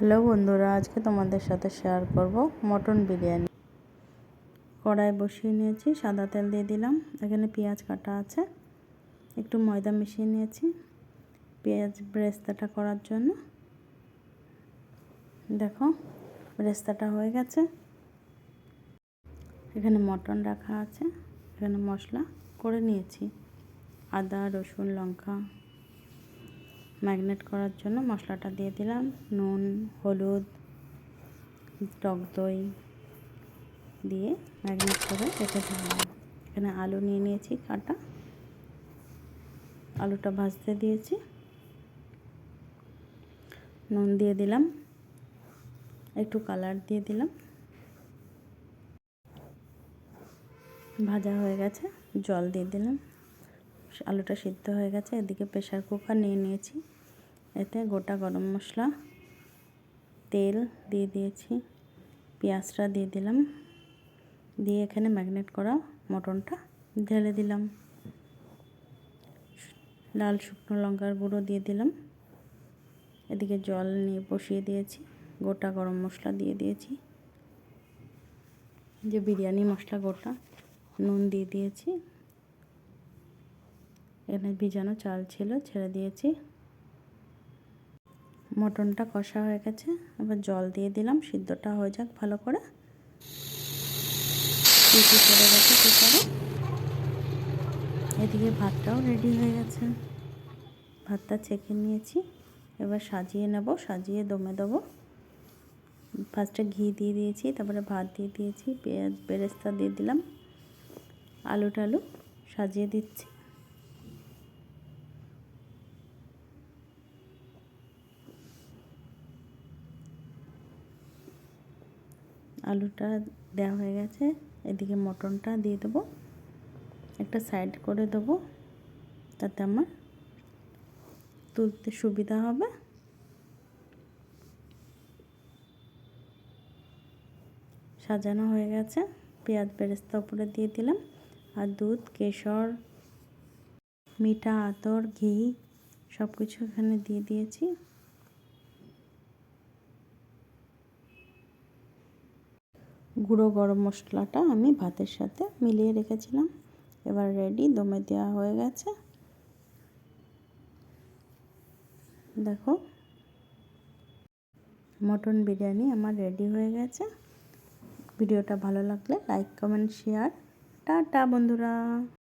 Hello বন্ধুরা, আজকে তোমাদের সাথে শেয়ার করব মটন বিরিয়ানি। কড়াই বসিয়ে নিয়েছি, সাদা তেল দিয়ে দিলাম। এখানে পেঁয়াজ কাটা আছে, একটু ময়দা মিশিয়ে নিয়েছি পেঁয়াজ বেরেস্তাটা করার জন্য। দেখো বেরেস্তাটা হয়ে গেছে। এখানে মটন রাখা আছে, এখানে মশলা করে নিয়েছি, আদা রসুন লঙ্কা ম্যারিনেট করার জন্য মশলাটা দিয়ে দিলাম। নুন হলুদ টক দই দিয়ে ম্যারিনেট করে রেখে দিলাম। এখানে আলু নিয়ে নিয়েছি কাটা, আলুটা ভাজতে দিয়েছি। নুন দিয়ে দিলাম, একটু কালার দিয়ে দিলাম। ভাজা হয়ে গেছে, জল দিয়ে দিলাম। আলুটা সিদ্ধ হয়ে গেছে। এদিকে প্রেসার কুকার নিয়ে নিয়েছি, এতে গোটা গরম মশলা তেল দিয়ে দিয়েছি, পেঁয়াজটা দিয়ে দিলাম, দিয়ে এখানে ম্যারিনেট করা মটনটা ঢেলে দিলাম। লাল শুকনো লঙ্কার গুঁড়ো দিয়ে দিলাম। এদিকে জল নিয়ে বসিয়ে দিয়েছি, গোটা গরম মশলা দিয়ে দিয়েছি, যে বিরিয়ানি মশলা গোটা, নুন দিয়ে দিয়েছি। এখানে ভিজানো চাল ছিল, ছেড়ে দিয়েছি। মটনটা কষা হয়ে গেছে, এবার জল দিয়ে দিলাম, সিদ্ধটা হয়ে যাক ভালো করে। সিটি পড়ে গেছে কুকারে। এদিকে ভাতটাও রেডি হয়ে গেছে, ভাতটা ছেঁকে নিয়েছি। এবার সাজিয়ে নেব, সাজিয়ে দমে দেবো। ফার্স্টে ঘি দিয়ে দিয়েছি, তারপরে ভাত দিয়ে দিয়েছি, পেঁয়াজ বেরেস্তা দিয়ে দিলাম, আলু টালু সাজিয়ে দিচ্ছি। আলুটা দেওয়া হয়ে গেছে, এদিকে মটনটা দিয়ে দেবো, একটা সাইড করে দেবো, তাতে আমার তুলতে সুবিধা হবে। সাজানো হয়ে গেছে, পেঁয়াজ বেরেস্তা উপরে দিয়ে দিলাম, আর দুধ কেশর মিঠা আতর ঘি সব কিছু এখানে দিয়ে দিয়েছি। গুঁড়ো গরম মশলাটা আমি ভাতের সাথে মিলিয়ে রেখেছিলাম। এবার রেডি, দমে দেওয়া হয়ে গেছে। দেখো মটন বিরিয়ানি আমার রেডি হয়ে গেছে। ভিডিওটা ভালো লাগলে লাইক কমেন্ট শেয়ার। টাটা বন্ধুরা।